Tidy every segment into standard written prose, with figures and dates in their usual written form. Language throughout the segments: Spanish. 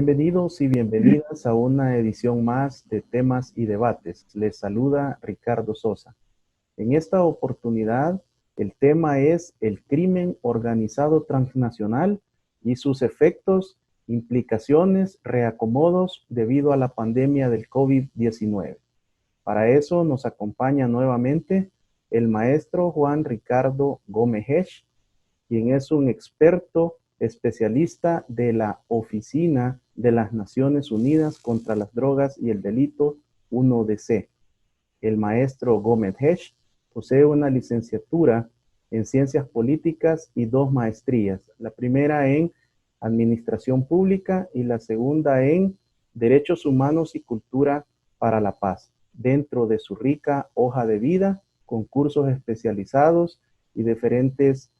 Bienvenidos y bienvenidas a una edición más de Temas y Debates. Les saluda Ricardo Sosa. En esta oportunidad, el tema es el crimen organizado transnacional y sus efectos, implicaciones, reacomodos debido a la pandemia del COVID-19. Para eso nos acompaña nuevamente el maestro Juan Ricardo Gómez Hesch, quien es un experto especialista de la Oficina de las Naciones Unidas contra las Drogas y el Delito 1DC. El maestro Gómez Hesch posee una licenciatura en Ciencias Políticas y 2 maestrías, la primera en Administración Pública y la segunda en Derechos Humanos y Cultura para la Paz, dentro de su rica hoja de vida, con cursos especializados y diferentes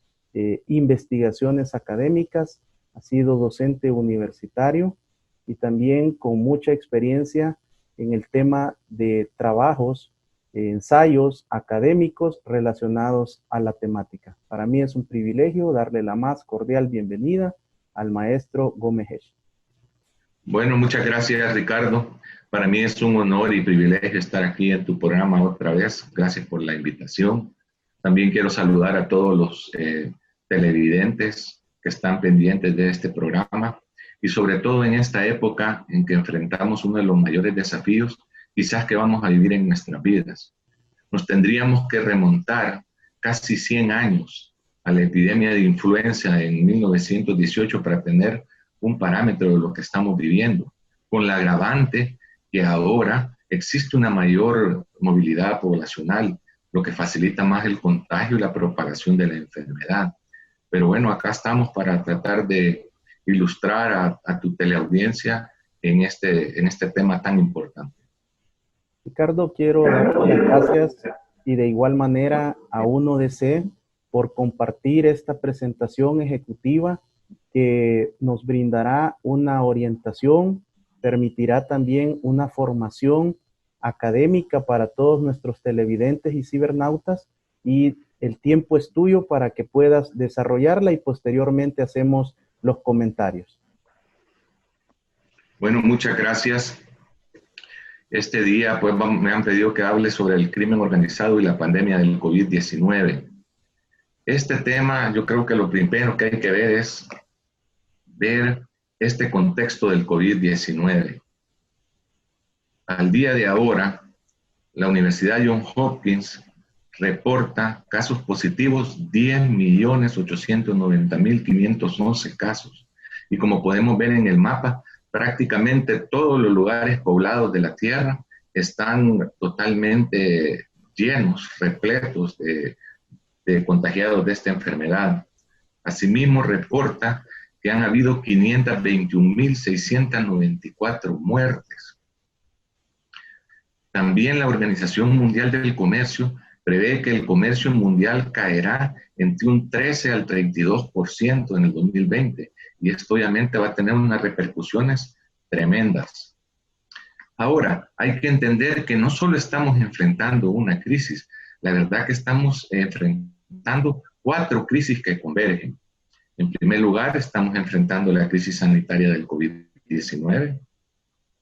investigaciones académicas. Ha sido docente universitario y también con mucha experiencia en el tema de trabajos, ensayos académicos relacionados a la temática. Para mí es un privilegio darle la más cordial bienvenida al maestro Gómez Hesch. Bueno, muchas gracias, Ricardo. Para mí es un honor y privilegio estar aquí en tu programa otra vez. Gracias por la invitación. También quiero saludar a todos los televidentes que están pendientes de este programa y sobre todo en esta época en que enfrentamos uno de los mayores desafíos quizás que vamos a vivir en nuestras vidas. Nos tendríamos que remontar casi 100 años a la epidemia de influenza en 1918 para tener un parámetro de lo que estamos viviendo, con la agravante que ahora existe una mayor movilidad poblacional, lo que facilita más el contagio y la propagación de la enfermedad. Pero bueno, acá estamos para tratar de ilustrar a tu teleaudiencia en este tema tan importante. Ricardo, quiero darte las gracias y de igual manera a 1DC por compartir esta presentación ejecutiva que nos brindará una orientación, permitirá también una formación académica para todos nuestros televidentes y cibernautas, y el tiempo es tuyo para que puedas desarrollarla y posteriormente hacemos los comentarios. Bueno, muchas gracias. Este día pues me han pedido que hable sobre el crimen organizado y la pandemia del COVID-19. Este tema, yo creo que lo primero que hay que ver es ver este contexto del COVID-19. Al día de ahora, la Universidad Johns Hopkins reporta casos positivos 10.890.511 casos. Y como podemos ver en el mapa, prácticamente todos los lugares poblados de la Tierra están totalmente llenos, repletos de contagiados de esta enfermedad. Asimismo, reporta que han habido 521.694 muertes. También la Organización Mundial del Comercio prevé que el comercio mundial caerá entre un 13 al 32% en el 2020, y esto obviamente va a tener unas repercusiones tremendas. Ahora, hay que entender que no solo estamos enfrentando una crisis, la verdad que estamos enfrentando 4 crisis que convergen. En primer lugar, estamos enfrentando la crisis sanitaria del COVID-19,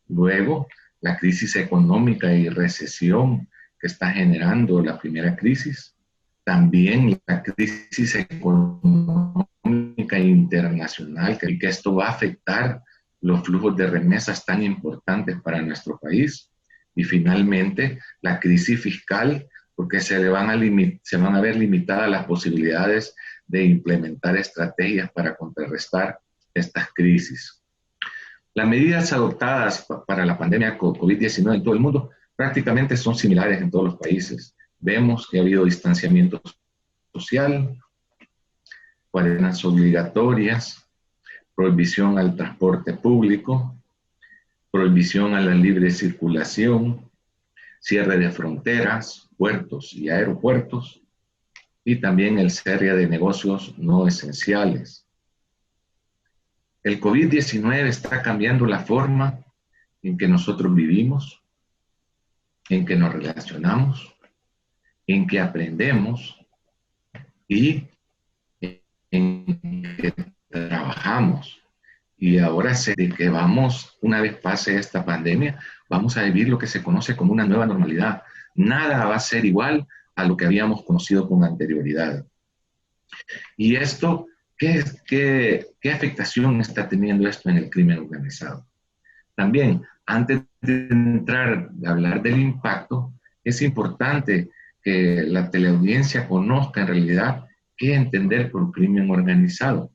luego la crisis económica y recesión que está generando la primera crisis, también la crisis económica internacional, que esto va a afectar los flujos de remesas tan importantes para nuestro país, y finalmente la crisis fiscal, porque se van a ver limitadas las posibilidades de implementar estrategias para contrarrestar estas crisis. Las medidas adoptadas para la pandemia COVID-19 en todo el mundo prácticamente son similares en todos los países. Vemos que ha habido distanciamiento social, cuarentenas obligatorias, prohibición al transporte público, prohibición a la libre circulación, cierre de fronteras, puertos y aeropuertos, y también el cierre de negocios no esenciales. El COVID-19 está cambiando la forma en que nosotros vivimos, en que nos relacionamos, en que aprendemos y en que trabajamos. Y ahora sé de que vamos, una vez pase esta pandemia, vamos a vivir lo que se conoce como una nueva normalidad. Nada va a ser igual a lo que habíamos conocido con anterioridad. Y esto, ¿qué afectación está teniendo esto en el crimen organizado? También, antes de entrar a hablar del impacto, es importante que la teleaudiencia conozca en realidad qué entender por crimen organizado.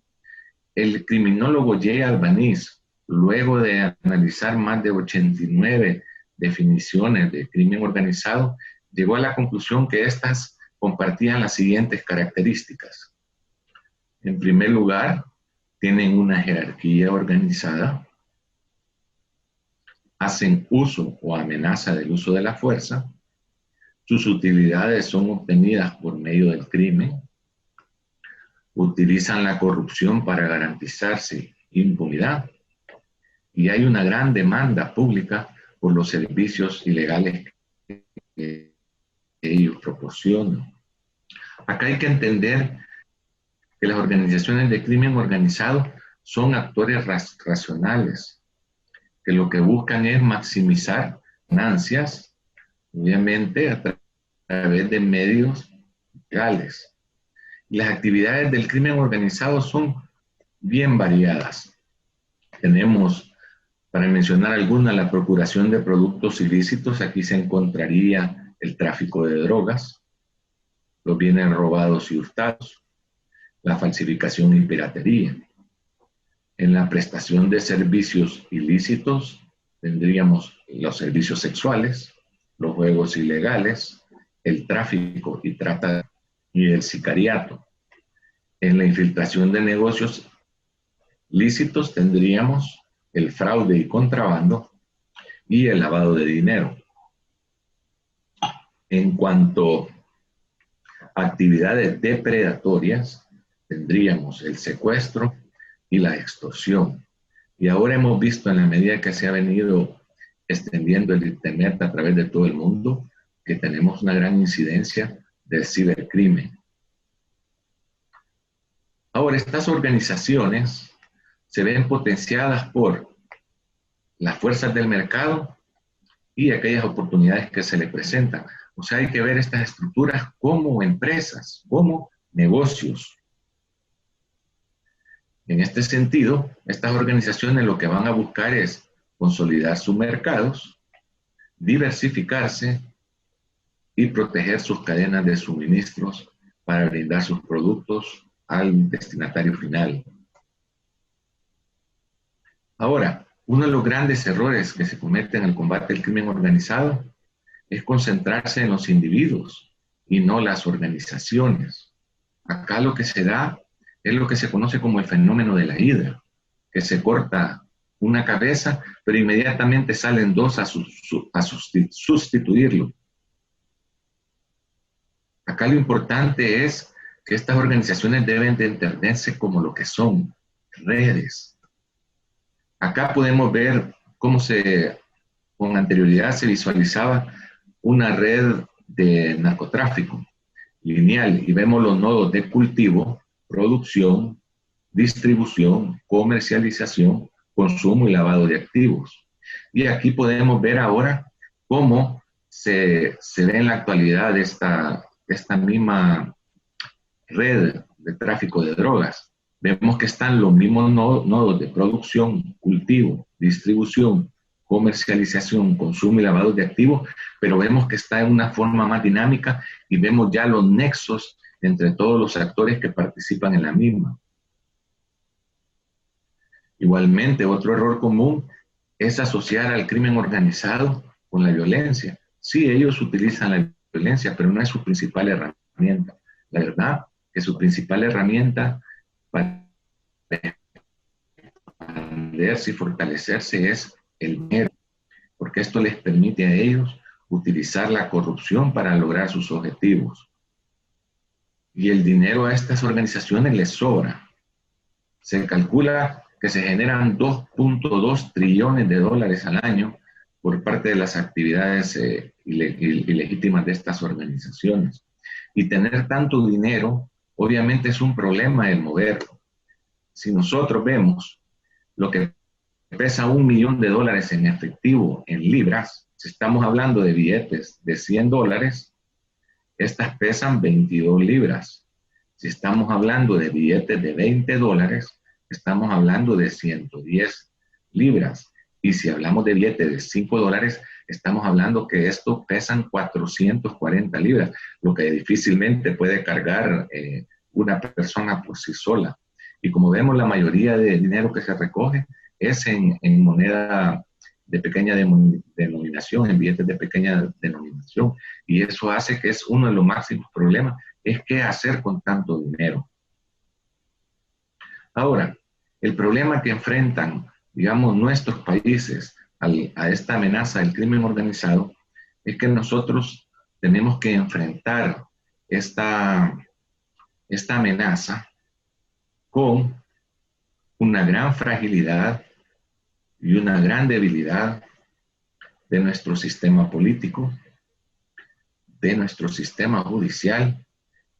El criminólogo Jay Albanese, luego de analizar más de 89 definiciones de crimen organizado, llegó a la conclusión que estas compartían las siguientes características. En primer lugar, tienen una jerarquía organizada, hacen uso o amenaza del uso de la fuerza, sus utilidades son obtenidas por medio del crimen, utilizan la corrupción para garantizarse impunidad y hay una gran demanda pública por los servicios ilegales que ellos proporcionan. Acá hay que entender que las organizaciones de crimen organizado son actores racionales, que lo que buscan es maximizar ganancias, obviamente a través de medios legales. Las actividades del crimen organizado son bien variadas. Tenemos, para mencionar algunas, la procuración de productos ilícitos. Aquí se encontraría el tráfico de drogas, los bienes robados y hurtados, la falsificación y piratería. En la prestación de servicios ilícitos tendríamos los servicios sexuales, los juegos ilegales, el tráfico y trata y el sicariato. En la infiltración de negocios lícitos tendríamos el fraude y contrabando y el lavado de dinero. En cuanto a actividades depredatorias, tendríamos el secuestro y la extorsión. Y ahora hemos visto, en la medida que se ha venido extendiendo el Internet a través de todo el mundo, que tenemos una gran incidencia del cibercrimen. Ahora, estas organizaciones se ven potenciadas por las fuerzas del mercado y aquellas oportunidades que se le presentan. O sea, hay que ver estas estructuras como empresas, como negocios. En este sentido, estas organizaciones lo que van a buscar es consolidar sus mercados, diversificarse y proteger sus cadenas de suministros para brindar sus productos al destinatario final. Ahora, uno de los grandes errores que se cometen en el combate al crimen organizado es concentrarse en los individuos y no las organizaciones. Acá lo que se da es lo que se conoce como el fenómeno de la hidra, que se corta una cabeza, pero inmediatamente salen dos a sustituirlo. Acá lo importante es que estas organizaciones deben de entenderse como lo que son, redes. Acá podemos ver cómo con anterioridad se visualizaba una red de narcotráfico lineal y vemos los nodos de cultivo, producción, distribución, comercialización, consumo y lavado de activos. Y aquí podemos ver ahora cómo se ve en la actualidad esta misma red de tráfico de drogas. Vemos que están los mismos nodos de producción, cultivo, distribución, comercialización, consumo y lavado de activos, pero vemos que está en una forma más dinámica y vemos ya los nexos entre todos los actores que participan en la misma. Igualmente, otro error común es asociar al crimen organizado con la violencia. Sí, ellos utilizan la violencia, pero no es su principal herramienta. La verdad que su principal herramienta para expandirse y fortalecerse es el dinero, porque esto les permite a ellos utilizar la corrupción para lograr sus objetivos. Y el dinero a estas organizaciones les sobra. Se calcula que se generan 2.2 trillones de dólares al año por parte de las actividades ilegítimas de estas organizaciones. Y tener tanto dinero, obviamente es un problema el moverlo. Si nosotros vemos lo que pesa $1.000.000 en efectivo, en libras, si estamos hablando de billetes de $100, estas pesan 22 libras. Si estamos hablando de billetes de $20, estamos hablando de 110 libras. Y si hablamos de billetes de $5, estamos hablando que estos pesan 440 libras, lo que difícilmente puede cargar una persona por sí sola. Y como vemos, la mayoría de dinero que se recoge es en moneda de pequeña denominación, en billetes de pequeña denominación. Y eso hace que es uno de los máximos problemas, es qué hacer con tanto dinero. Ahora, el problema que enfrentan, digamos, nuestros países a esta amenaza del crimen organizado es que nosotros tenemos que enfrentar esta amenaza con una gran fragilidad y una gran debilidad de nuestro sistema político, de nuestro sistema judicial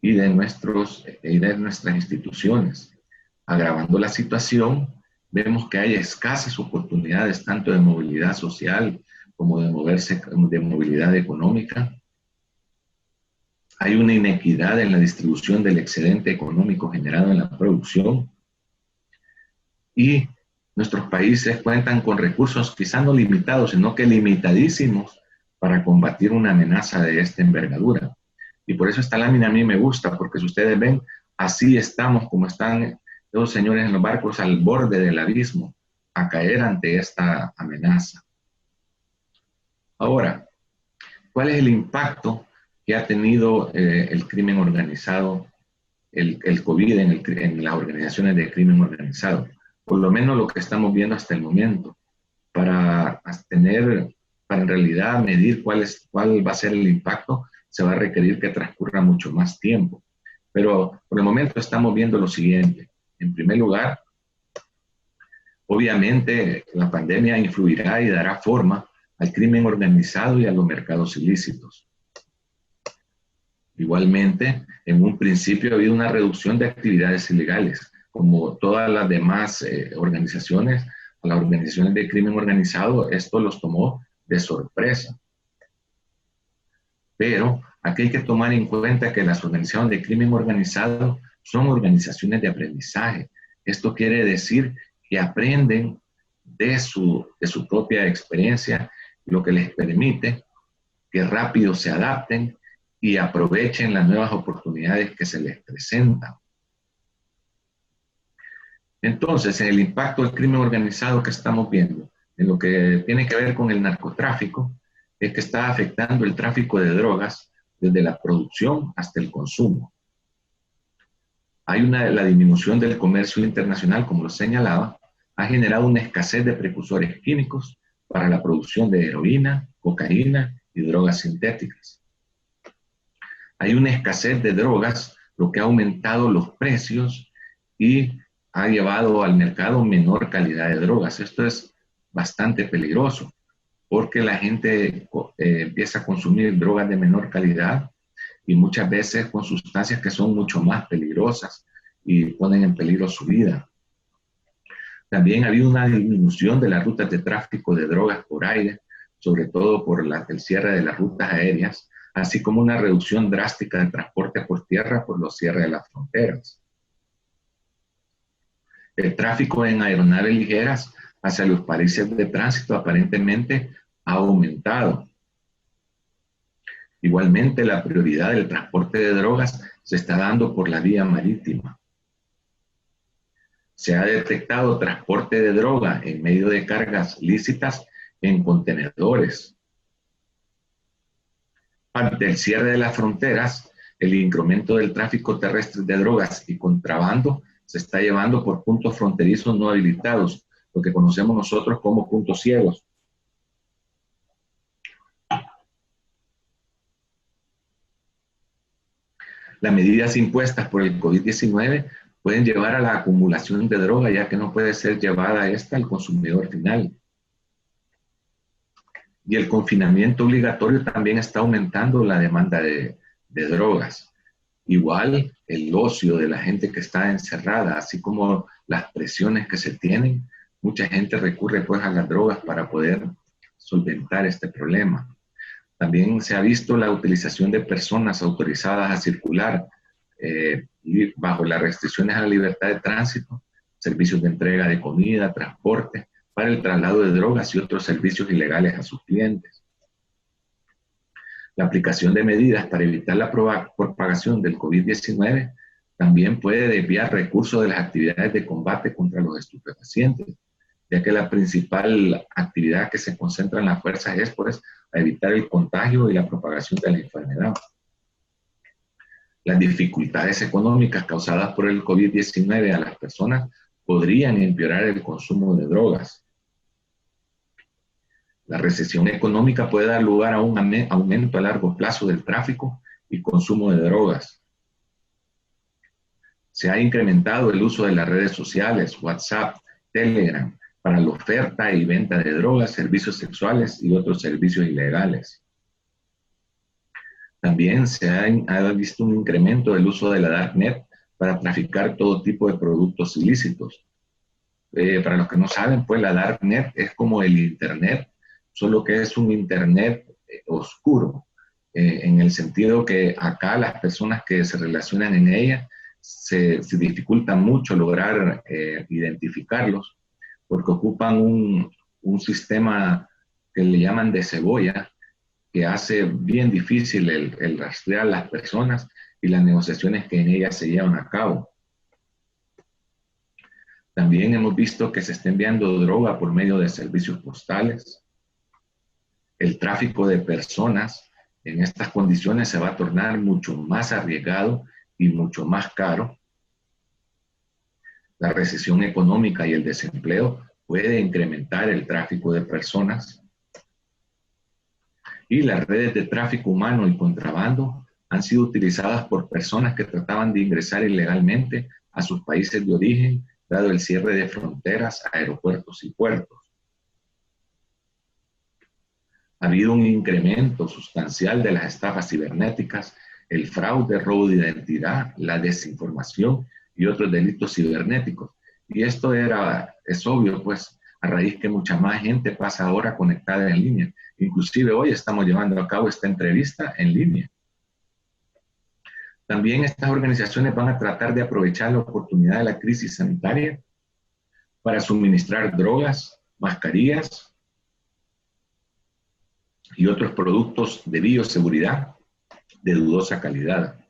y de nuestras instituciones. Agravando la situación, vemos que hay escasas oportunidades tanto de movilidad social como de movilidad económica. Hay una inequidad en la distribución del excedente económico generado en la producción. Y nuestros países cuentan con recursos quizá no limitados, sino que limitadísimos para combatir una amenaza de esta envergadura. Y por eso esta lámina a mí me gusta, porque si ustedes ven, así estamos como están los señores en los barcos al borde del abismo, a caer ante esta amenaza. Ahora, ¿cuál es el impacto que ha tenido el crimen organizado, el COVID en las organizaciones de crimen organizado? Por lo menos lo que estamos viendo hasta el momento, para en realidad medir cuál va a ser el impacto, se va a requerir que transcurra mucho más tiempo. Pero por el momento estamos viendo lo siguiente. En primer lugar, obviamente la pandemia influirá y dará forma al crimen organizado y a los mercados ilícitos. Igualmente, en un principio ha habido una reducción de actividades ilegales, como todas las demás organizaciones, a las organizaciones de crimen organizado, esto los tomó de sorpresa. Pero aquí hay que tomar en cuenta que las organizaciones de crimen organizado son organizaciones de aprendizaje. Esto quiere decir que aprenden de su propia experiencia, lo que les permite que rápido se adapten y aprovechen las nuevas oportunidades que se les presentan. Entonces, en el impacto del crimen organizado que estamos viendo, en lo que tiene que ver con el narcotráfico, es que está afectando el tráfico de drogas desde la producción hasta el consumo. Hay la disminución del comercio internacional, como lo señalaba, ha generado una escasez de precursores químicos para la producción de heroína, cocaína y drogas sintéticas. Hay una escasez de drogas, lo que ha aumentado los precios y ha llevado al mercado menor calidad de drogas. Esto es bastante peligroso porque la gente empieza a consumir drogas de menor calidad y muchas veces con sustancias que son mucho más peligrosas y ponen en peligro su vida. También ha habido una disminución de las rutas de tráfico de drogas por aire, sobre todo por el cierre de las rutas aéreas, así como una reducción drástica del transporte por tierra por los cierres de las fronteras. El tráfico en aeronaves ligeras hacia los países de tránsito aparentemente ha aumentado. Igualmente, la prioridad del transporte de drogas se está dando por la vía marítima. Se ha detectado transporte de droga en medio de cargas lícitas en contenedores. Ante el cierre de las fronteras, el incremento del tráfico terrestre de drogas y contrabando se está llevando por puntos fronterizos no habilitados, lo que conocemos nosotros como puntos ciegos. Las medidas impuestas por el COVID-19 pueden llevar a la acumulación de droga, ya que no puede ser llevada esta al consumidor final. Y el confinamiento obligatorio también está aumentando la demanda de drogas. Igual el ocio de la gente que está encerrada, así como las presiones que se tienen, mucha gente recurre pues a las drogas para poder solventar este problema. También se ha visto la utilización de personas autorizadas a circular y bajo las restricciones a la libertad de tránsito, servicios de entrega de comida, transporte, para el traslado de drogas y otros servicios ilegales a sus clientes. La aplicación de medidas para evitar la propagación del COVID-19 también puede desviar recursos de las actividades de combate contra los estupefacientes, ya que la principal actividad que se concentra en las fuerzas es pues, a evitar el contagio y la propagación de la enfermedad. Las dificultades económicas causadas por el COVID-19 a las personas podrían empeorar el consumo de drogas. La recesión económica puede dar lugar a un aumento a largo plazo del tráfico y consumo de drogas. Se ha incrementado el uso de las redes sociales, WhatsApp, Telegram, para la oferta y venta de drogas, servicios sexuales y otros servicios ilegales. También se ha visto un incremento del uso de la Darknet para traficar todo tipo de productos ilícitos. Para los que no saben, pues la Darknet es como el Internet, solo que es un Internet oscuro, en el sentido que acá las personas que se relacionan en ella se dificulta mucho lograr identificarlos, porque ocupan un sistema que le llaman de cebolla, que hace bien difícil el rastrear a las personas y las negociaciones que en ellas se llevan a cabo. También hemos visto que se está enviando droga por medio de servicios postales. El tráfico de personas en estas condiciones se va a tornar mucho más arriesgado y mucho más caro. La recesión económica y el desempleo puede incrementar el tráfico de personas. Y las redes de tráfico humano y contrabando han sido utilizadas por personas que trataban de ingresar ilegalmente a sus países de origen, dado el cierre de fronteras, aeropuertos y puertos. Ha habido un incremento sustancial de las estafas cibernéticas, el fraude, robo de identidad, la desinformación y otros delitos cibernéticos. Y esto es obvio, pues, a raíz que mucha más gente pasa ahora conectada en línea. Inclusive hoy estamos llevando a cabo esta entrevista en línea. También estas organizaciones van a tratar de aprovechar la oportunidad de la crisis sanitaria para suministrar drogas, mascarillas y otros productos de bioseguridad de dudosa calidad.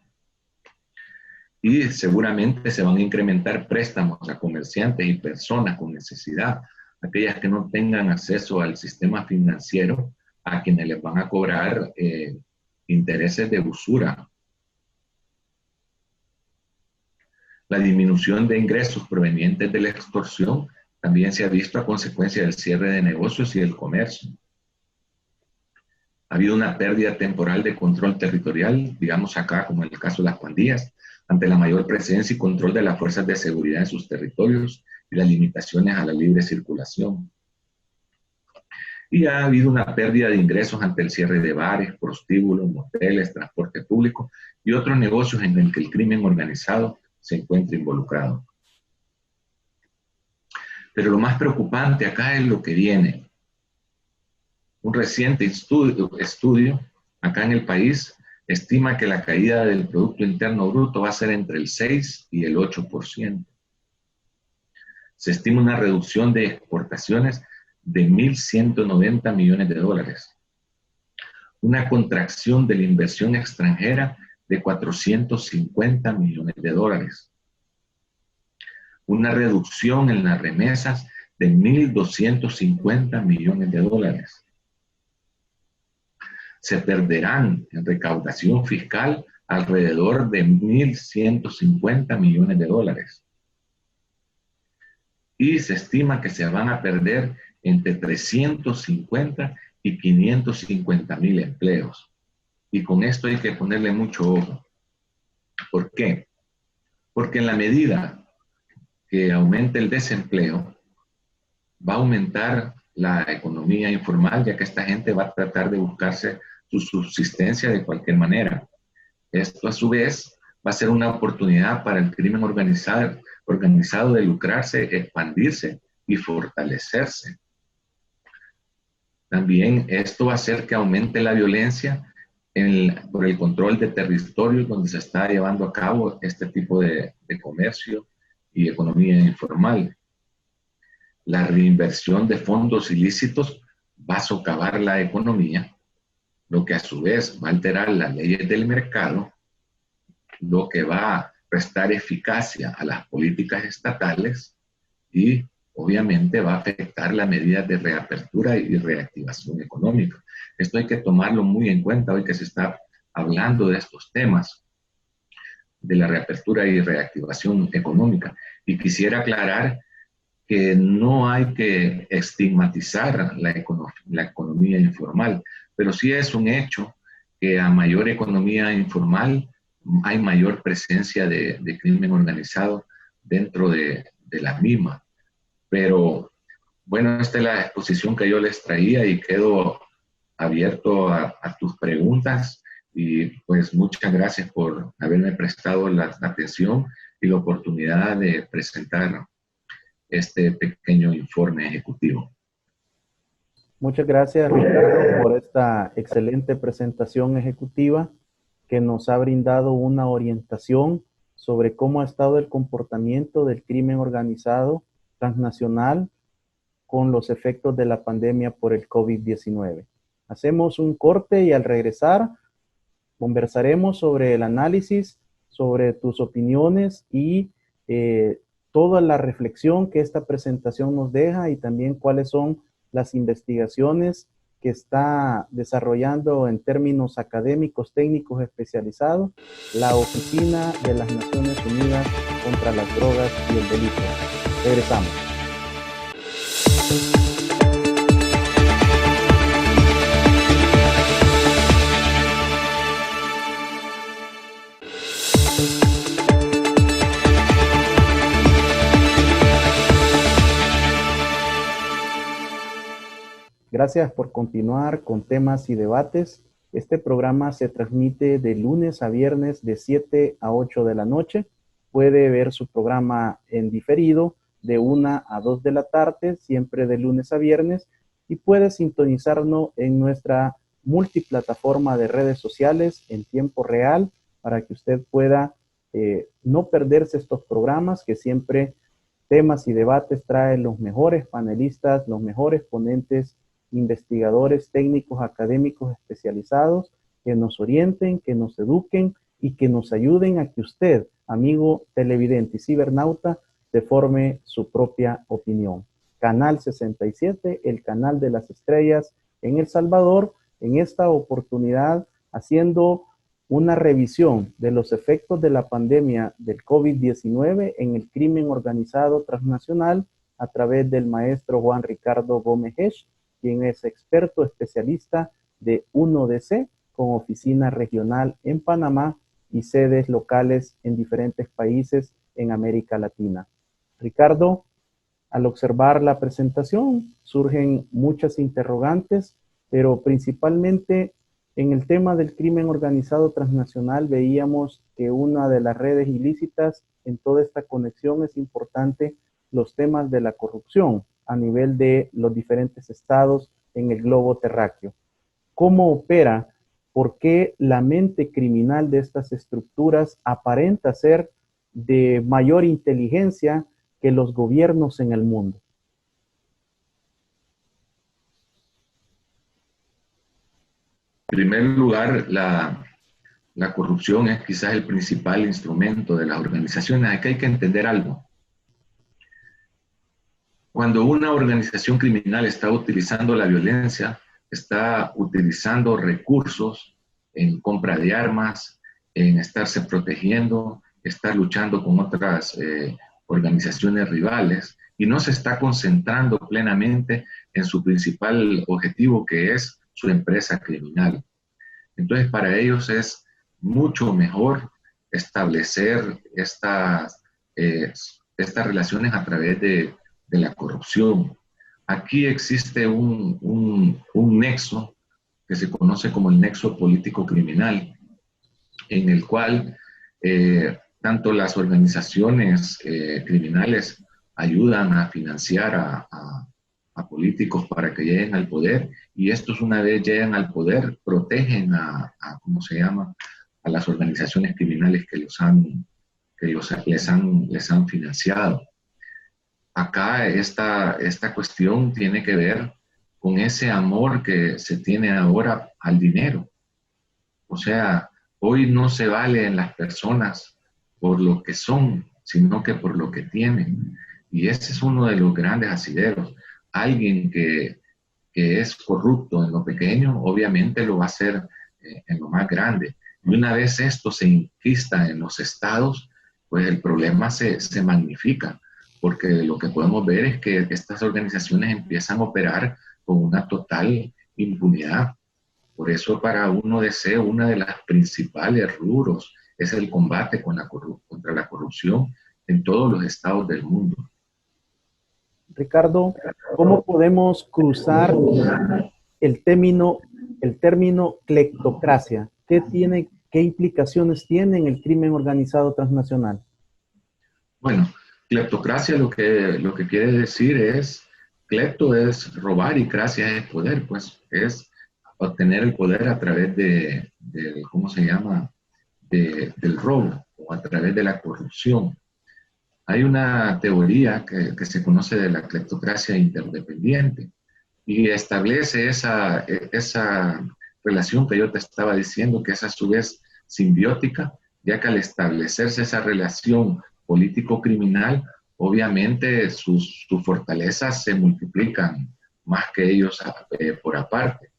Y seguramente se van a incrementar préstamos a comerciantes y personas con necesidad, aquellas que no tengan acceso al sistema financiero, a quienes les van a cobrar intereses de usura. La disminución de ingresos provenientes de la extorsión también se ha visto a consecuencia del cierre de negocios y del comercio. Ha habido una pérdida temporal de control territorial, digamos acá como en el caso de las pandillas, ante la mayor presencia y control de las fuerzas de seguridad en sus territorios y las limitaciones a la libre circulación. Y ha habido una pérdida de ingresos ante el cierre de bares, prostíbulos, moteles, transporte público y otros negocios en el que el crimen organizado se encuentra involucrado. Pero lo más preocupante acá es lo que viene. Un reciente estudio acá en el país estima que la caída del Producto Interno Bruto va a ser entre el 6 y el 8%. Se estima una reducción de exportaciones de 1.190 millones de dólares. Una contracción de la inversión extranjera de 450 millones de dólares. Una reducción en las remesas de 1.250 millones de dólares. Se perderán en recaudación fiscal alrededor de 1.150 millones de dólares. Y se estima que se van a perder entre 350 y 550 mil empleos. Y con esto hay que ponerle mucho ojo. ¿Por qué? Porque en la medida que aumente el desempleo, va a aumentar la economía informal, ya que esta gente va a tratar de buscarse su subsistencia de cualquier manera. Esto a su vez va a ser una oportunidad para el crimen organizado de lucrarse, expandirse y fortalecerse. También esto va a hacer que aumente la violencia por el control de territorios donde se está llevando a cabo este tipo de comercio y economía informal. La reinversión de fondos ilícitos va a socavar la economía, lo que a su vez va a alterar las leyes del mercado, lo que va a prestar eficacia a las políticas estatales y obviamente va a afectar las medidas de reapertura y reactivación económica. Esto hay que tomarlo muy en cuenta hoy que se está hablando de estos temas de la reapertura y reactivación económica. Y quisiera aclarar que no hay que estigmatizar la economía informal, pero sí es un hecho que a mayor economía informal hay mayor presencia de crimen organizado dentro de la misma. Pero bueno, esta es la exposición que yo les traía y quedo abierto a tus preguntas y pues muchas gracias por haberme prestado la atención y la oportunidad de presentar este pequeño informe ejecutivo. Muchas gracias, Ricardo, por esta excelente presentación ejecutiva que nos ha brindado una orientación sobre cómo ha estado el comportamiento del crimen organizado transnacional con los efectos de la pandemia por el COVID-19. Hacemos un corte y al regresar conversaremos sobre el análisis, sobre tus opiniones y toda la reflexión que esta presentación nos deja y también cuáles son las investigaciones que está desarrollando en términos académicos, técnicos especializados, la Oficina de las Naciones Unidas contra las Drogas y el Delito. Regresamos. Gracias por continuar con temas y debates. Este programa se transmite de lunes a viernes de 7 a 8 de la noche. Puede ver su programa en diferido de 1 a 2 de la tarde, siempre de lunes a viernes, y puede sintonizarnos en nuestra multiplataforma de redes sociales en tiempo real para que usted pueda no perderse estos programas que siempre temas y debates traen los mejores panelistas, los mejores ponentes, investigadores técnicos, académicos especializados que nos orienten, que nos eduquen y que nos ayuden a que usted, amigo televidente y cibernauta, se forme su propia opinión. Canal 67, el canal de las estrellas en El Salvador, en esta oportunidad haciendo una revisión de los efectos de la pandemia del COVID-19 en el crimen organizado transnacional a través del maestro Juan Ricardo Gómez Hesch, quien es experto especialista de 1DC con oficina regional en Panamá y sedes locales en diferentes países en América Latina. Ricardo, al observar la presentación surgen muchas interrogantes, pero principalmente en el tema del crimen organizado transnacional veíamos que una de las redes ilícitas en toda esta conexión es importante los temas de la corrupción a nivel de los diferentes estados en el globo terráqueo. ¿Cómo opera? ¿Por qué la mente criminal de estas estructuras aparenta ser de mayor inteligencia que los gobiernos en el mundo? En primer lugar, la corrupción es quizás el principal instrumento de las organizaciones. Aquí hay que entender algo. Cuando una organización criminal está utilizando la violencia, está utilizando recursos en compra de armas, en estarse protegiendo, estar luchando con otras organizaciones rivales y no se está concentrando plenamente en su principal objetivo, que es su empresa criminal. Entonces, para ellos es mucho mejor establecer estas relaciones a través de la corrupción. Aquí existe un nexo que se conoce como el nexo político-criminal, en el cual tanto las organizaciones criminales ayudan a financiar a políticos para que lleguen al poder, y estos una vez llegan al poder protegen ¿cómo se llama?, a las organizaciones criminales que les han financiado. Acá esta cuestión tiene que ver con ese amor que se tiene ahora al dinero. O sea, hoy no se valen las personas por lo que son, sino que por lo que tienen. Y ese es uno de los grandes asideros. Alguien que es corrupto en lo pequeño, obviamente lo va a hacer en lo más grande. Y una vez esto se inquista en los estados, pues el problema se magnifica, porque lo que podemos ver es que estas organizaciones empiezan a operar con una total impunidad. Por eso para uno deseo, una de las principales rubros es el combate contra la corrupción en todos los estados del mundo. Ricardo, ¿cómo podemos cruzar el término cleptocracia? ¿Qué implicaciones tiene en el crimen organizado transnacional? Bueno, cleptocracia lo que quiere decir es, clepto es robar y cracia es poder, pues es obtener el poder a través ¿cómo se llama?, del robo o a través de la corrupción. Hay una teoría que se conoce de la cleptocracia interdependiente y establece esa relación que yo te estaba diciendo, que es a su vez simbiótica, ya que al establecerse esa relación político-criminal, obviamente sus fortalezas se multiplican más que ellos por aparte.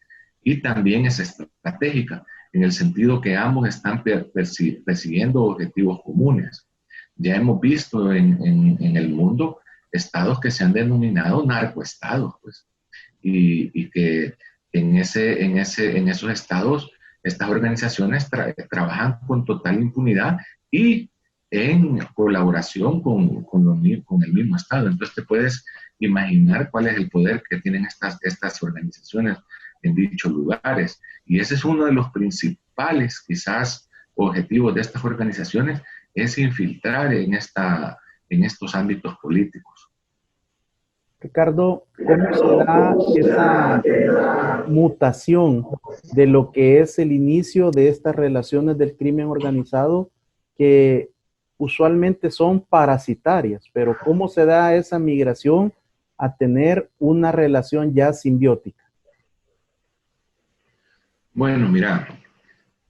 Y también es estratégica, en el sentido que ambos están persiguiendo objetivos comunes. Ya hemos visto en el mundo estados que se han denominado narcoestados, pues, y que en esos estados estas organizaciones trabajan con total impunidad y en colaboración con el mismo Estado. Entonces te puedes imaginar cuál es el poder que tienen estas organizaciones en dichos lugares. Y ese es uno de los principales, quizás, objetivos de estas organizaciones, es infiltrar en estos ámbitos políticos. Ricardo, ¿cómo se da esa mutación de lo que es el inicio de estas relaciones del crimen organizado que usualmente son parasitarias, pero cómo se da esa migración a tener una relación ya simbiótica? Bueno, mira,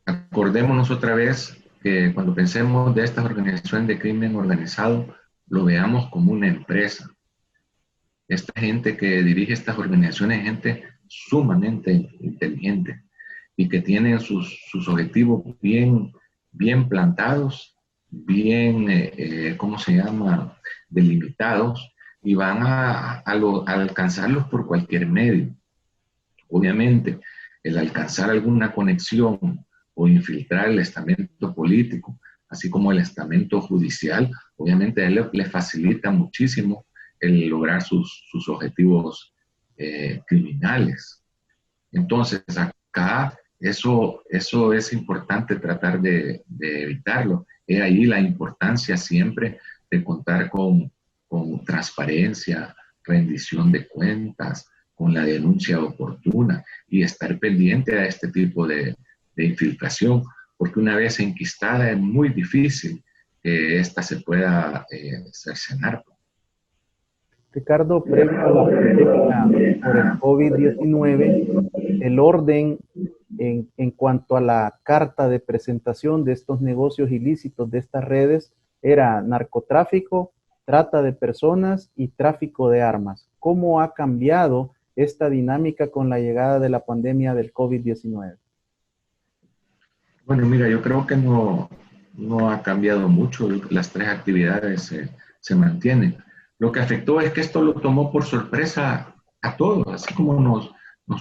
acordémonos otra vez que cuando pensemos de estas organizaciones de crimen organizado, lo veamos como una empresa. Esta gente que dirige estas organizaciones es gente sumamente inteligente y que tienen sus objetivos bien plantados, ¿cómo se llama?, delimitados, y van a alcanzarlos por cualquier medio. Obviamente, el alcanzar alguna conexión o infiltrar el estamento político, así como el estamento judicial, obviamente a él le facilita muchísimo el lograr sus objetivos criminales. Entonces, acá eso es importante tratar de evitarlo. Es ahí la importancia siempre de contar con transparencia, rendición de cuentas, con la denuncia oportuna y estar pendiente a este tipo de infiltración, porque una vez enquistada es muy difícil que esta se pueda cercenar. Ricardo, previo a la pandemia por el COVID-19, el orden en cuanto a la carta de presentación de estos negocios ilícitos de estas redes era narcotráfico, trata de personas y tráfico de armas. ¿Cómo ha cambiado esta dinámica con la llegada de la pandemia del COVID-19? Bueno, mira, yo creo que no ha cambiado mucho. Las tres actividades se mantienen. Lo que afectó es que esto lo tomó por sorpresa a todos, así como nos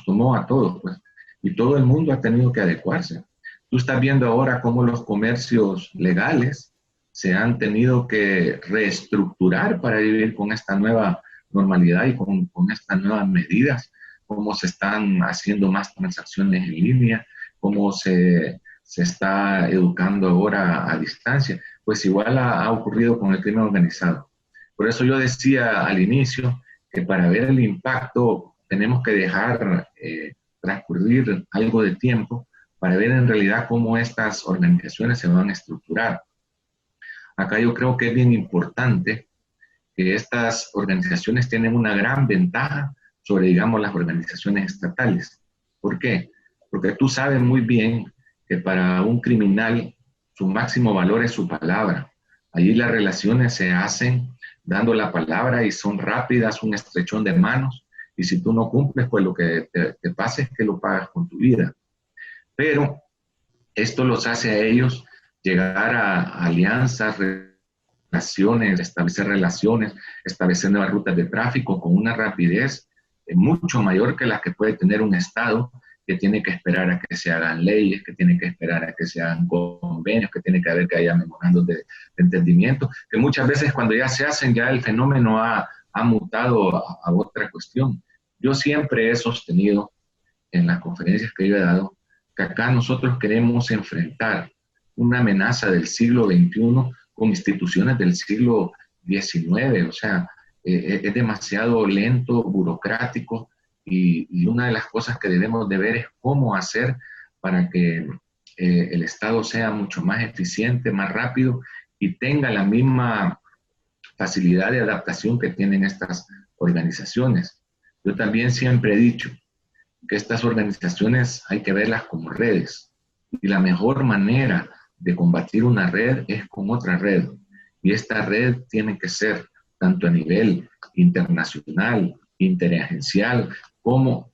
tomó a todos, pues. Y todo el mundo ha tenido que adecuarse. Tú estás viendo ahora cómo los comercios legales se han tenido que reestructurar para vivir con esta nueva normalidad y con estas nuevas medidas, cómo se están haciendo más transacciones en línea, cómo se está educando ahora a distancia. Pues igual ha ocurrido con el crimen organizado. Por eso yo decía al inicio que para ver el impacto tenemos que dejar transcurrir algo de tiempo para ver en realidad cómo estas organizaciones se van a estructurar. Acá yo creo que es bien importante que estas organizaciones tienen una gran ventaja sobre, digamos, las organizaciones estatales. ¿Por qué? Porque tú sabes muy bien que para un criminal su máximo valor es su palabra. Allí las relaciones se hacen dando la palabra y son rápidas, un estrechón de manos, y si tú no cumples, pues lo que te pasa es que lo pagas con tu vida. Pero esto los hace a ellos llegar a alianzas, establecer relaciones, establecer nuevas rutas de tráfico con una rapidez mucho mayor que la que puede tener un Estado, que tiene que esperar a que se hagan leyes, que tiene que esperar a que se hagan convenios, que tiene que haber que haya memorandos de entendimiento, que muchas veces cuando ya se hacen, ya el fenómeno ha mutado a otra cuestión. Yo siempre he sostenido en las conferencias que yo he dado que acá nosotros queremos enfrentar una amenaza del siglo XXI con instituciones del siglo XIX, o sea, es demasiado lento, burocrático, y una de las cosas que debemos de ver es cómo hacer para que el Estado sea mucho más eficiente, más rápido y tenga la misma facilidad de adaptación que tienen estas organizaciones. Yo también siempre he dicho que estas organizaciones hay que verlas como redes, y la mejor manera de combatir una red es con otra red, y esta red tiene que ser tanto a nivel internacional, interagencial, como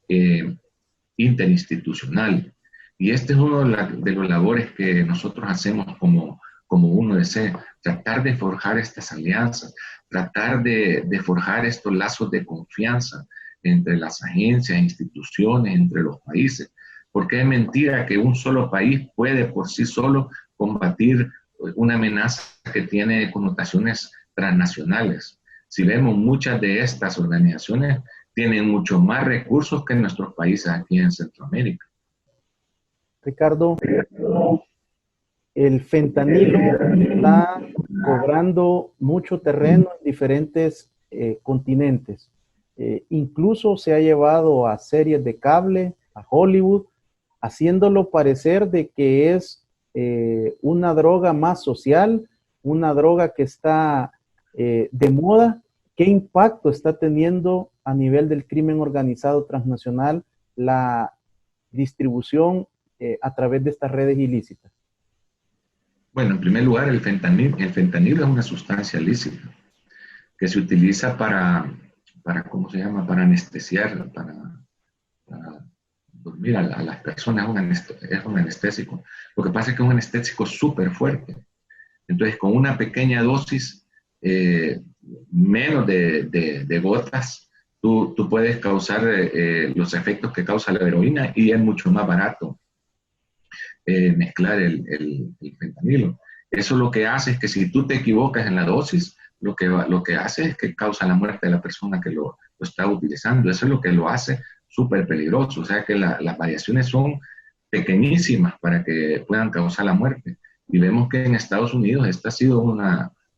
interinstitucional. Y este es uno de los labores que nosotros hacemos como 1DC, tratar de forjar estas alianzas, tratar de forjar estos lazos de confianza entre las agencias, instituciones, entre los países, porque es mentira que un solo país puede por sí solo combatir una amenaza que tiene connotaciones transnacionales. Si vemos, muchas de estas organizaciones tienen mucho más recursos que nuestros países aquí en Centroamérica. Ricardo, el fentanilo está cobrando mucho terreno en diferentes continentes. Incluso se ha llevado a series de cable, a Hollywood, haciéndolo parecer de que es una droga más social, una droga que está de moda. ¿Qué impacto está teniendo a nivel del crimen organizado transnacional la distribución a través de estas redes ilícitas? Bueno, en primer lugar, el fentanilo es una sustancia lícita que se utiliza para ¿cómo se llama? Para anestesiar, para dormir a las personas. Es un anestésico. Lo que pasa es que es un anestésico súper fuerte. Entonces, con una pequeña dosis, menos de gotas, tú puedes causar los efectos que causa la heroína, y es mucho más barato mezclar el fentanilo. Eso lo que hace es que si tú te equivocas en la dosis, lo que hace es que causa la muerte de la persona que lo está utilizando. Eso es lo que lo hace súper peligroso. O sea que las variaciones son pequeñísimas para que puedan causar la muerte. Y vemos que en Estados Unidos esta ha sido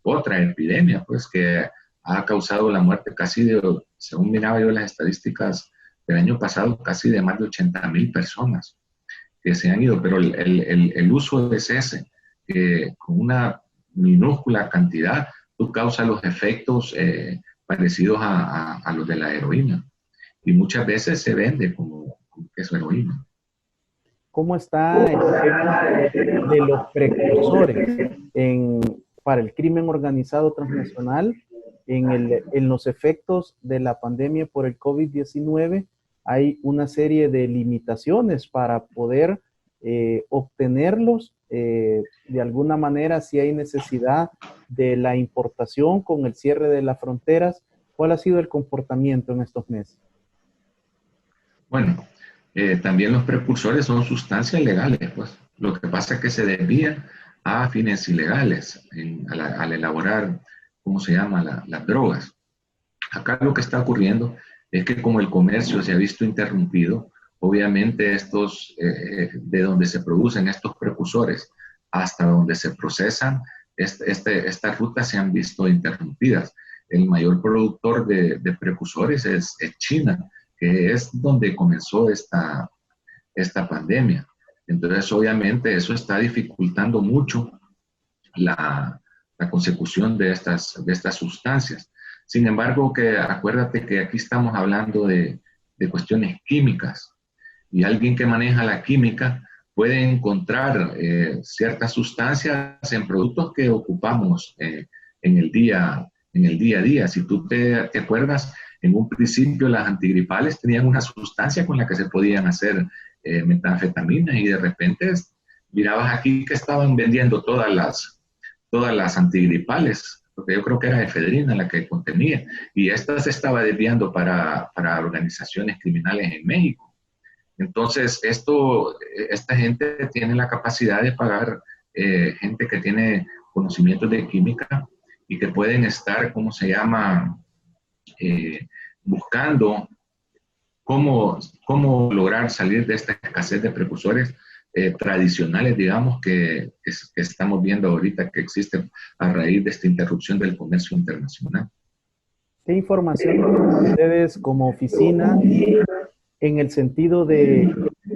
otra epidemia, pues, que ha causado la muerte casi según miraba yo las estadísticas del año pasado, casi de más de 80,000 personas que se han ido. Pero el uso es ese, que con una minúscula cantidad tú causas los efectos parecidos a los de la heroína. Y muchas veces se vende como que es heroína. ¿Cómo está el tema de los precursores para el crimen organizado transnacional en los efectos de la pandemia por el COVID-19? Hay una serie de limitaciones para poder obtenerlos. De alguna manera, si hay necesidad de la importación con el cierre de las fronteras, ¿cuál ha sido el comportamiento en estos meses? Bueno, también los precursores son sustancias legales, pues. Lo que pasa es que se desvían a fines ilegales al elaborar, ¿cómo se llama?, las drogas. Acá lo que está ocurriendo es que como el comercio se ha visto interrumpido, obviamente de donde se producen estos precursores hasta donde se procesan, estas rutas se han visto interrumpidas. el mayor productor de precursores es China, que es donde comenzó esta pandemia. Entonces, obviamente, eso está dificultando mucho la consecución de estas sustancias. Sin embargo, acuérdate que aquí estamos hablando de cuestiones químicas, y alguien que maneja la química puede encontrar ciertas sustancias en productos que ocupamos en el día a día. Si tú te acuerdas, en un principio las antigripales tenían una sustancia con la que se podían hacer metanfetaminas, y de repente mirabas aquí que estaban vendiendo todas las antigripales, porque yo creo que era efedrina la que contenía, y esta se estaba desviando para organizaciones criminales en México. Entonces, esta gente tiene la capacidad de pagar gente que tiene conocimientos de química y que pueden estar, ¿cómo se llama?, buscando cómo lograr salir de esta escasez de precursores tradicionales, digamos, que estamos viendo ahorita que existen a raíz de esta interrupción del comercio internacional. ¿Qué información tienen ustedes como oficina en el sentido de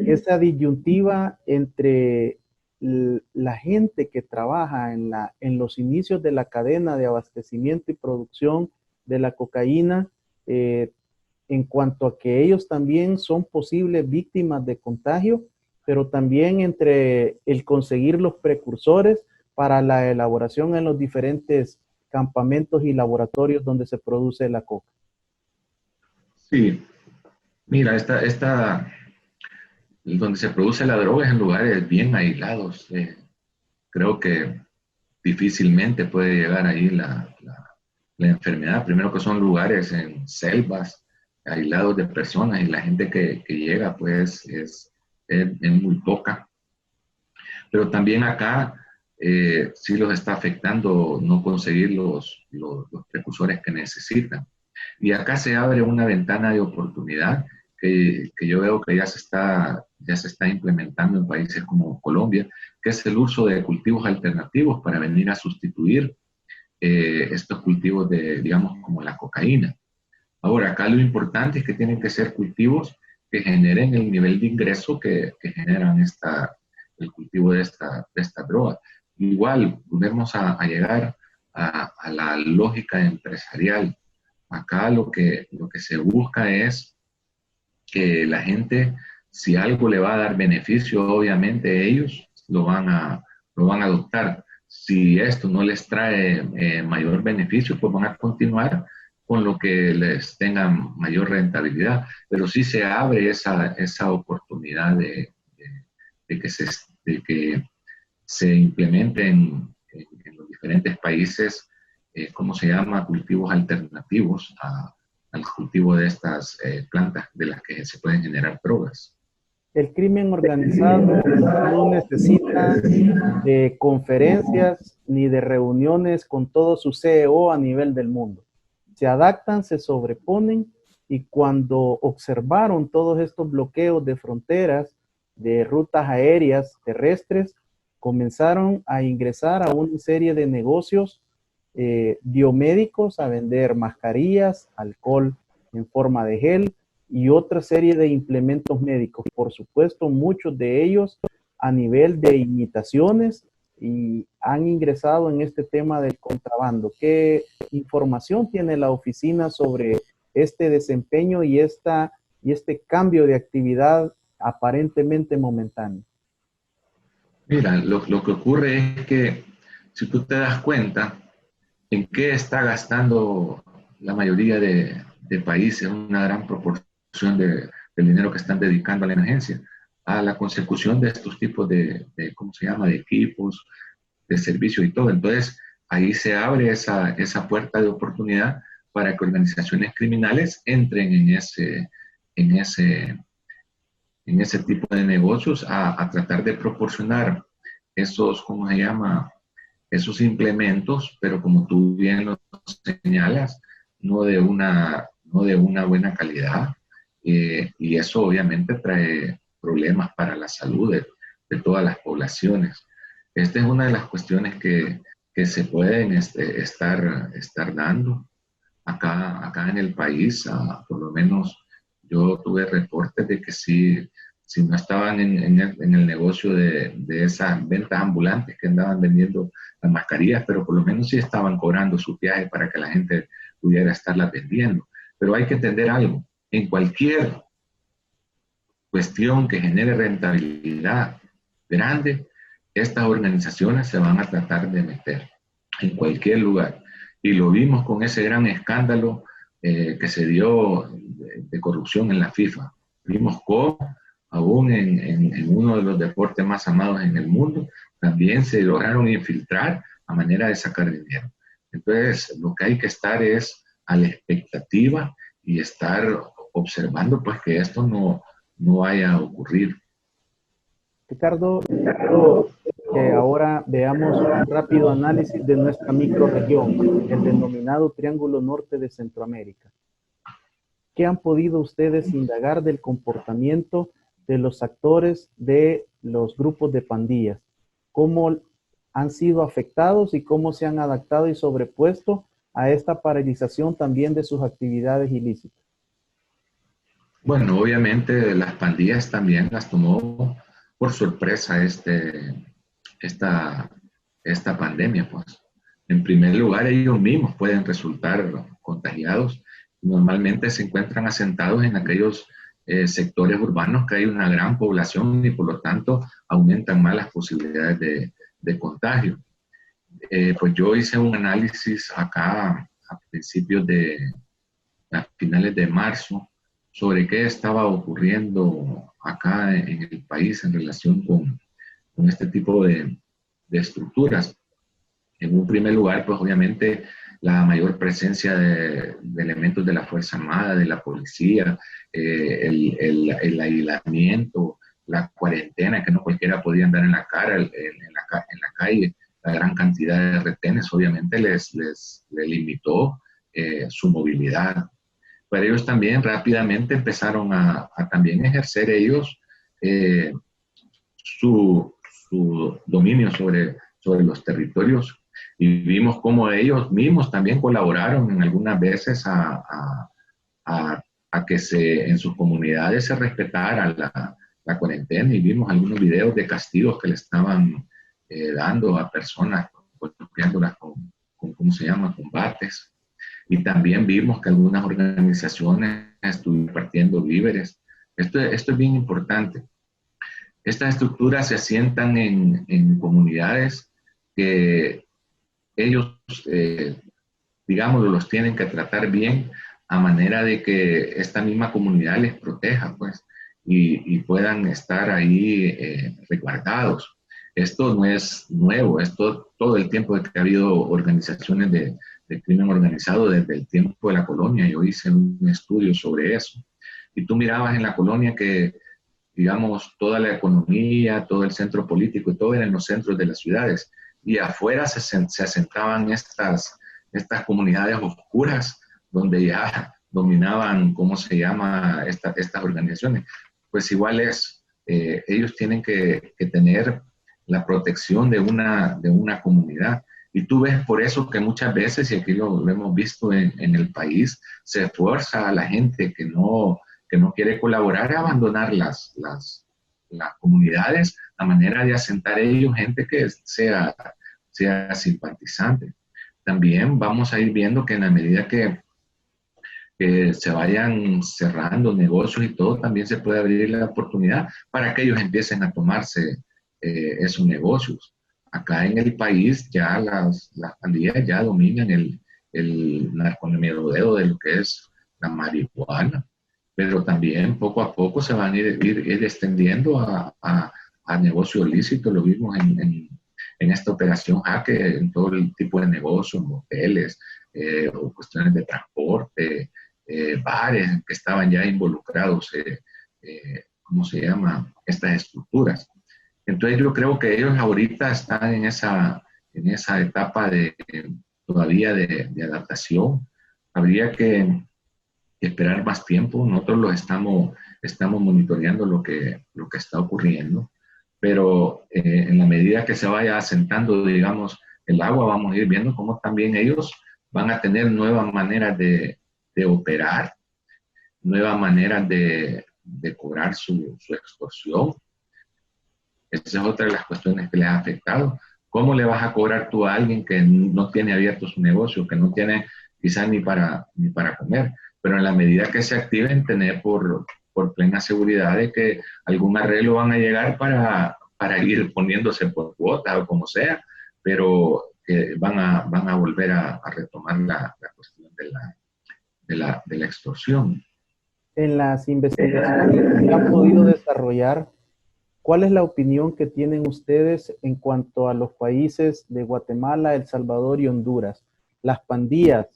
esa disyuntiva entre la gente que trabaja en los inicios de la cadena de abastecimiento y producción de la cocaína, en cuanto a que ellos también son posibles víctimas de contagio, pero también entre el conseguir los precursores para la elaboración en los diferentes campamentos y laboratorios donde se produce la coca? Sí, mira, donde se produce la droga es en lugares bien aislados. Creo que difícilmente puede llegar ahí la enfermedad. Primero que son lugares en selvas, aislados de personas, y la gente que llega pues es muy poca. Pero también acá sí los está afectando no conseguir los precursores que necesitan. Y acá se abre una ventana de oportunidad que yo veo que ya se está implementando en países como Colombia, que es el uso de cultivos alternativos para venir a sustituir estos cultivos digamos, como la cocaína. Ahora, acá lo importante es que tienen que ser cultivos que generen el nivel de ingreso que generan el cultivo de esta droga. Igual, volvemos a llegar a la lógica empresarial. Acá lo que se busca es que la gente, si algo le va a dar beneficio, obviamente ellos lo van a adoptar. Si esto no les trae mayor beneficio, pues van a continuar con lo que les tenga mayor rentabilidad. Pero sí se abre esa oportunidad de que se implementen en los diferentes países, ¿cómo se llama?, cultivos alternativos al cultivo de estas plantas de las que se pueden generar drogas. El crimen organizado no necesita de conferencias ni de reuniones con todo su CEO a nivel del mundo. Se adaptan, se sobreponen, y cuando observaron todos estos bloqueos de fronteras, de rutas aéreas, terrestres, comenzaron a ingresar a una serie de negocios biomédicos, a vender mascarillas, alcohol en forma de gel y otra serie de implementos médicos. Por supuesto, muchos de ellos a nivel de imitaciones, y han ingresado en este tema del contrabando. ¿Qué información tiene la oficina sobre este desempeño y este cambio de actividad aparentemente momentáneo? Mira, lo que ocurre es que si tú te das cuenta en qué está gastando la mayoría de países, una gran proporción del dinero que están dedicando a la emergencia, a la consecución de estos tipos ¿cómo se llama?, de equipos, de servicios y todo. Entonces, ahí se abre esa puerta de oportunidad para que organizaciones criminales entren en ese tipo de negocios a tratar de proporcionar esos, ¿cómo se llama?, esos implementos, pero como tú bien lo señalas, no de una buena calidad, y eso obviamente trae problemas para la salud de todas las poblaciones. Esta es una de las cuestiones que se pueden estar dando. acá en el país, por lo menos yo tuve reportes de que si no estaban en el negocio de esas ventas ambulantes que andaban vendiendo las mascarillas, pero por lo menos sí estaban cobrando su viaje para que la gente pudiera estarlas vendiendo. Pero hay que entender algo, en cualquier cuestión que genere rentabilidad grande, estas organizaciones se van a tratar de meter en cualquier lugar. Y lo vimos con ese gran escándalo que se dio de corrupción en la FIFA. Vimos cómo, aún en uno de los deportes más amados en el mundo, también se lograron infiltrar a manera de sacar dinero. Entonces, lo que hay que estar es a la expectativa y estar observando pues que esto no vaya a ocurrir. Ricardo, quiero que ahora veamos un rápido análisis de nuestra microrregión, el denominado Triángulo Norte de Centroamérica. ¿Qué han podido ustedes indagar del comportamiento de los actores de los grupos de pandillas? ¿Cómo han sido afectados y cómo se han adaptado y sobrepuesto a esta paralización también de sus actividades ilícitas? Bueno, obviamente las pandillas también las tomó por sorpresa esta pandemia, pues. En primer lugar, ellos mismos pueden resultar contagiados. Normalmente se encuentran asentados en aquellos sectores urbanos que hay una gran población y por lo tanto aumentan más las posibilidades de contagio. Pues yo hice un análisis acá a finales de marzo sobre qué estaba ocurriendo acá en el país en relación con este tipo de estructuras. En un primer lugar, pues obviamente la mayor presencia de elementos de la Fuerza Armada, de la policía, el aislamiento, la cuarentena, que no cualquiera podía andar en la calle, la gran cantidad de retenes, obviamente les limitó su movilidad. Pero ellos también rápidamente empezaron a también ejercer ellos su dominio sobre los territorios y vimos cómo ellos mismos también colaboraron en algunas veces a que en sus comunidades se respetara la cuarentena y vimos algunos videos de castigos que le estaban dando a personas, golpeándolas con ¿cómo se llama?, combates. Y también vimos que algunas organizaciones estuvieron partiendo víveres. Esto es bien importante. Estas estructuras se asientan en comunidades que ellos, digamos, los tienen que tratar bien a manera de que esta misma comunidad les proteja, pues, y puedan estar ahí resguardados. Esto no es nuevo, esto todo el tiempo que ha habido organizaciones de crimen organizado desde el tiempo de la colonia. Yo hice un estudio sobre eso. Y tú mirabas en la colonia que, digamos, toda la economía, todo el centro político y todo era en los centros de las ciudades. Y afuera se asentaban estas comunidades oscuras donde ya dominaban, ¿cómo se llama?, estas organizaciones. Pues igual ellos tienen que tener la protección de una comunidad. Y tú ves por eso que muchas veces, y aquí lo hemos visto en el país, se fuerza a la gente que no quiere colaborar a abandonar las comunidades a manera de asentar ellos gente que sea simpatizante. También vamos a ir viendo que en la medida que se vayan cerrando negocios y todo, también se puede abrir la oportunidad para que ellos empiecen a tomarse esos negocios. Acá en el país ya las pandillas ya dominan el narcomenudeo de lo que es la marihuana, pero también poco a poco se van a ir extendiendo a negocios lícitos. Lo vimos en esta operación Jaque, en todo el tipo de negocios, moteles, o cuestiones de transporte, bares que estaban ya involucrados, ¿cómo se llama?, estas estructuras. Entonces yo creo que ellos ahorita están en esa etapa todavía de adaptación. Habría que esperar más tiempo. Nosotros estamos monitoreando lo que está ocurriendo, pero en la medida que se vaya asentando, digamos, el agua, vamos a ir viendo cómo también ellos van a tener nuevas maneras de operar, nuevas maneras de cobrar su extorsión. Esa es otra de las cuestiones que les ha afectado. ¿Cómo le vas a cobrar tú a alguien que no tiene abierto su negocio, que no tiene quizás ni para comer? Pero en la medida que se activen, tener por plena seguridad de que algún arreglo van a llegar para ir poniéndose por cuotas o como sea, pero que van a volver a retomar la cuestión de la extorsión. En las investigaciones que han podido desarrollar, ¿cuál es la opinión que tienen ustedes en cuanto a los países de Guatemala, El Salvador y Honduras? ¿Las pandillas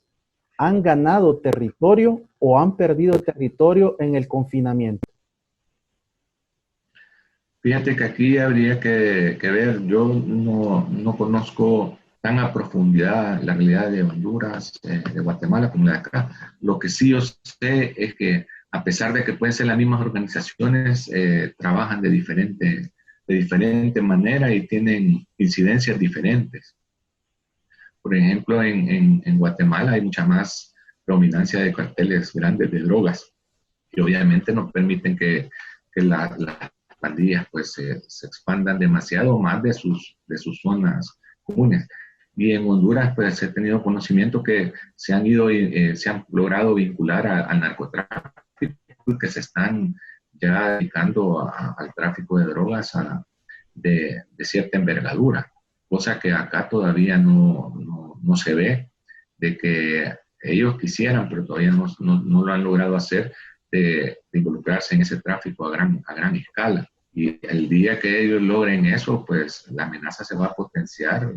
han ganado territorio o han perdido territorio en el confinamiento? Fíjate que aquí habría que ver, yo no conozco tan a profundidad la realidad de Honduras, de Guatemala como la de acá. Lo que sí yo sé es que a pesar de que pueden ser las mismas organizaciones, trabajan de diferente manera y tienen incidencias diferentes. Por ejemplo, en Guatemala hay mucha más dominancia de carteles grandes de drogas y obviamente no permiten que las pandillas pues se expandan demasiado más de sus zonas comunes. Y en Honduras pues he tenido conocimiento que se han logrado vincular al narcotráfico, que se están ya dedicando al tráfico de drogas de cierta envergadura, cosa que acá todavía no se ve, de que ellos quisieran, pero todavía no lo han logrado hacer, de involucrarse en ese tráfico a gran escala. Y el día que ellos logren eso, pues la amenaza se va a potenciar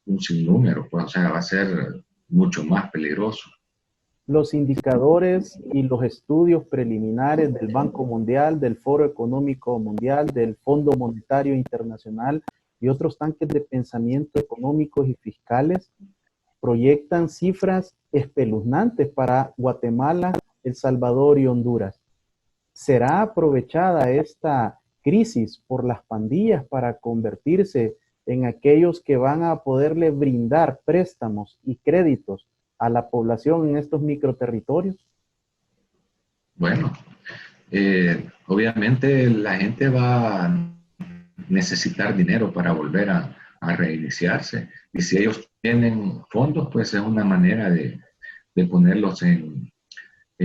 un sinnúmero, pues, o sea, va a ser mucho más peligroso. Los indicadores y los estudios preliminares del Banco Mundial, del Foro Económico Mundial, del Fondo Monetario Internacional y otros tanques de pensamiento económicos y fiscales proyectan cifras espeluznantes para Guatemala, El Salvador y Honduras. ¿Será aprovechada esta crisis por las pandillas para convertirse en aquellos que van a poderle brindar préstamos y créditos a la población en estos microterritorios? Bueno, obviamente la gente va a necesitar dinero para volver a reiniciarse. Y si ellos tienen fondos, pues es una manera de ponerlos en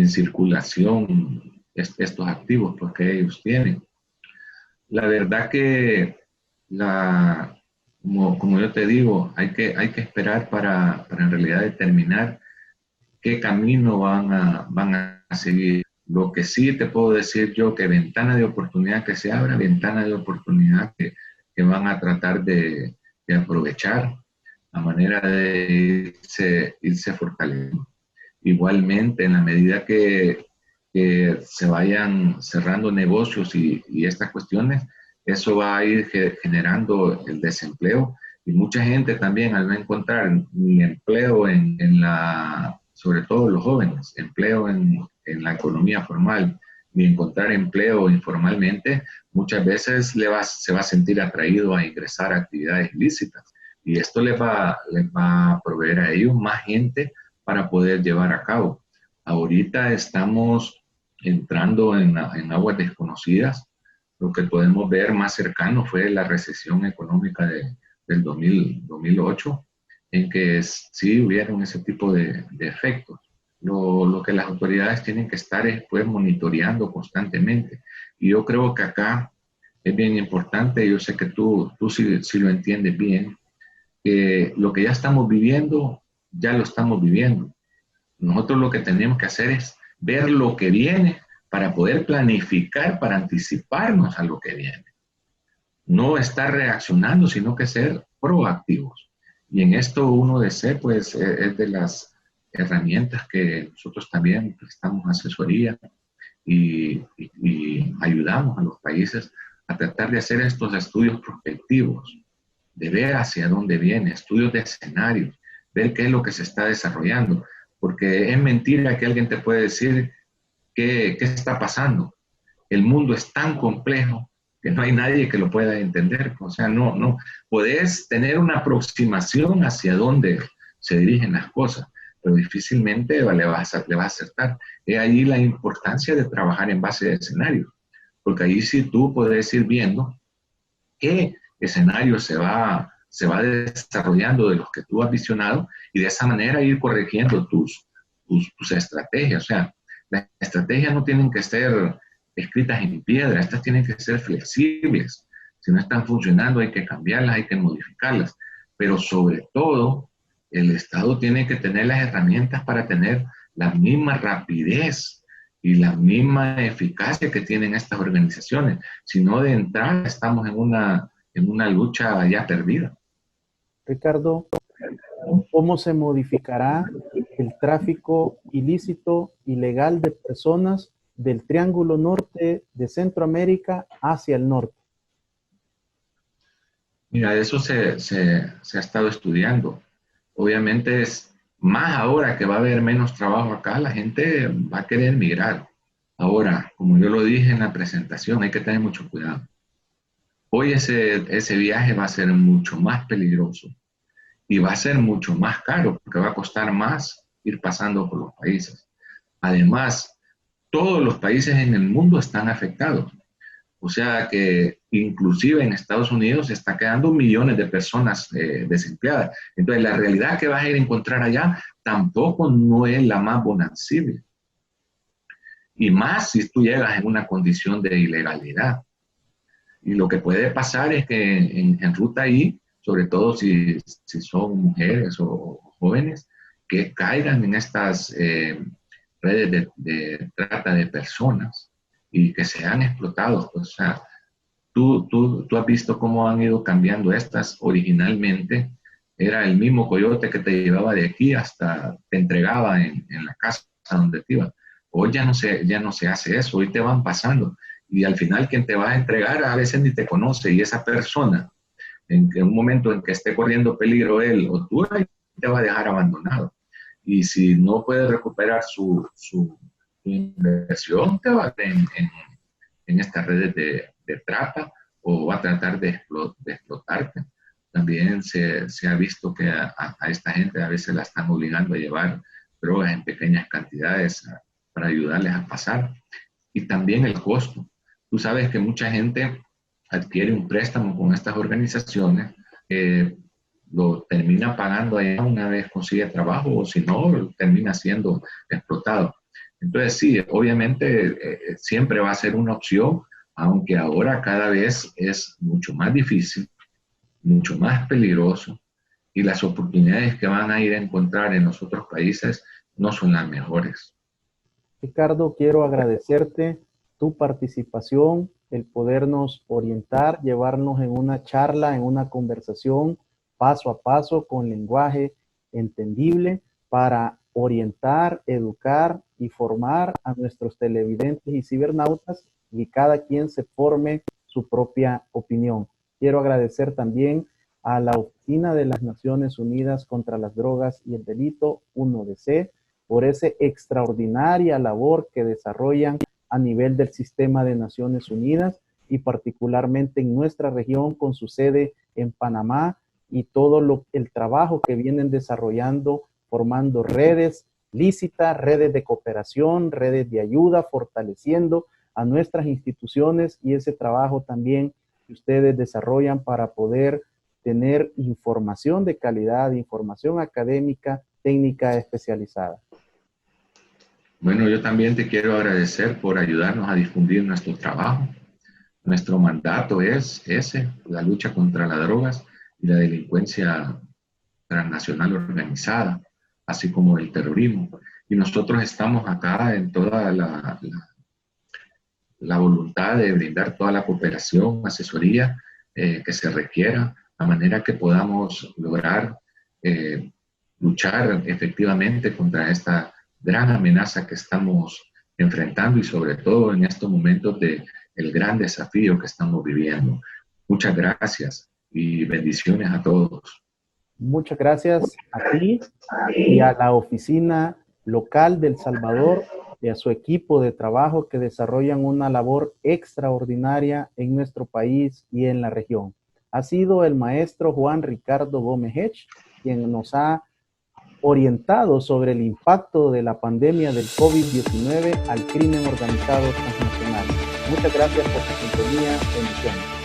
circulación estos activos pues, que ellos tienen. La verdad que, como yo te digo, hay que esperar para en realidad determinar qué camino van a seguir. Lo que sí te puedo decir yo, que ventana de oportunidad que se abra, ventana de oportunidad que van a tratar de aprovechar a manera de irse fortaleciendo. Igualmente, en la medida que se vayan cerrando negocios y estas cuestiones, eso va a ir generando el desempleo y mucha gente también al no encontrar ni empleo sobre todo los jóvenes, empleo en la economía formal, ni encontrar empleo informalmente, muchas veces se va a sentir atraído a ingresar a actividades ilícitas. Y esto les va a proveer a ellos más gente para poder llevar a cabo. Ahorita estamos entrando en aguas desconocidas. Lo que podemos ver más cercano fue la recesión económica del 2008, en que sí hubieron ese tipo de efectos. Lo que las autoridades tienen que estar es pues monitoreando constantemente. Y yo creo que acá es bien importante, yo sé que tú sí lo entiendes bien, que lo que ya estamos viviendo, ya lo estamos viviendo. Nosotros lo que tenemos que hacer es ver lo que viene para poder planificar, para anticiparnos a lo que viene. No estar reaccionando, sino que ser proactivos. Y en esto uno de ser, pues, es de las herramientas que nosotros también prestamos asesoría y ayudamos a los países a tratar de hacer estos estudios prospectivos, de ver hacia dónde viene, estudios de escenarios, ver qué es lo que se está desarrollando, porque es mentira que alguien te puede decir qué está pasando. El mundo es tan complejo que no hay nadie que lo pueda entender. O sea, no podés tener una aproximación hacia dónde se dirigen las cosas, pero difícilmente le vas a acertar. Es ahí la importancia de trabajar en base de escenarios, porque ahí sí tú puedes ir viendo qué escenario se va desarrollando de los que tú has visionado y de esa manera ir corrigiendo tus estrategias. O sea, las estrategias no tienen que ser escritas en piedra, estas tienen que ser flexibles. Si no están funcionando hay que cambiarlas, hay que modificarlas. Pero sobre todo, el Estado tiene que tener las herramientas para tener la misma rapidez y la misma eficacia que tienen estas organizaciones. Si no, de entrada estamos en una lucha ya perdida. Ricardo, ¿cómo se modificará el tráfico ilícito, ilegal de personas del Triángulo Norte de Centroamérica hacia el norte? Mira, eso se ha estado estudiando. Obviamente es más ahora que va a haber menos trabajo acá, la gente va a querer migrar. Ahora, como yo lo dije en la presentación, hay que tener mucho cuidado. Hoy ese viaje va a ser mucho más peligroso y va a ser mucho más caro porque va a costar más ir pasando por los países. Además, todos los países en el mundo están afectados. O sea que inclusive en Estados Unidos se está quedando millones de personas desempleadas. Entonces la realidad que vas a ir a encontrar allá tampoco no es la más bonancible. Y más si tú llegas en una condición de ilegalidad. Y lo que puede pasar es que en ruta ahí, sobre todo si son mujeres o jóvenes, que caigan en estas redes de trata de personas y que sean explotados. O sea, tú has visto cómo han ido cambiando estas. Originalmente era el mismo coyote que te llevaba de aquí hasta te entregaba en la casa donde te iba. Hoy ya no se hace eso, hoy te van pasando. Y al final quien te va a entregar a veces ni te conoce y esa persona, en un momento en que esté corriendo peligro él o tú, te va a dejar abandonado. Y si no puede recuperar su inversión, te va a en estas redes de trata o va a tratar de explotarte. También se ha visto que a esta gente a veces la están obligando a llevar drogas en pequeñas cantidades para ayudarles a pasar. Y también el costo. Tú sabes que mucha gente adquiere un préstamo con estas organizaciones, lo termina pagando allá una vez consigue trabajo o si no, termina siendo explotado. Entonces sí, obviamente siempre va a ser una opción, aunque ahora cada vez es mucho más difícil, mucho más peligroso y las oportunidades que van a ir a encontrar en los otros países no son las mejores. Ricardo, quiero agradecerte tu participación, el podernos orientar, llevarnos en una charla, en una conversación paso a paso con lenguaje entendible para orientar, educar y formar a nuestros televidentes y cibernautas y cada quien se forme su propia opinión. Quiero agradecer también a la Oficina de las Naciones Unidas contra las Drogas y el Delito, UNODC, por esa extraordinaria labor que desarrollan a nivel del sistema de Naciones Unidas y particularmente en nuestra región con su sede en Panamá y todo el trabajo que vienen desarrollando formando redes lícitas, redes de cooperación, redes de ayuda, fortaleciendo a nuestras instituciones y ese trabajo también que ustedes desarrollan para poder tener información de calidad, información académica, técnica especializada. Bueno, yo también te quiero agradecer por ayudarnos a difundir nuestro trabajo. Nuestro mandato es ese, la lucha contra las drogas y la delincuencia transnacional organizada, así como el terrorismo. Y nosotros estamos acá en toda la voluntad de brindar toda la cooperación, asesoría que se requiera, a manera que podamos lograr luchar efectivamente contra esta gran amenaza que estamos enfrentando y sobre todo en estos momentos de el gran desafío que estamos viviendo. Muchas gracias y bendiciones a todos. Muchas gracias a ti y a la oficina local de El Salvador y a su equipo de trabajo que desarrollan una labor extraordinaria en nuestro país y en la región. Ha sido el maestro Juan Ricardo Gómez Hedge quien nos ha orientado sobre el impacto de la pandemia del COVID-19 al crimen organizado transnacional. Muchas gracias por su sintonía. Bendiciones.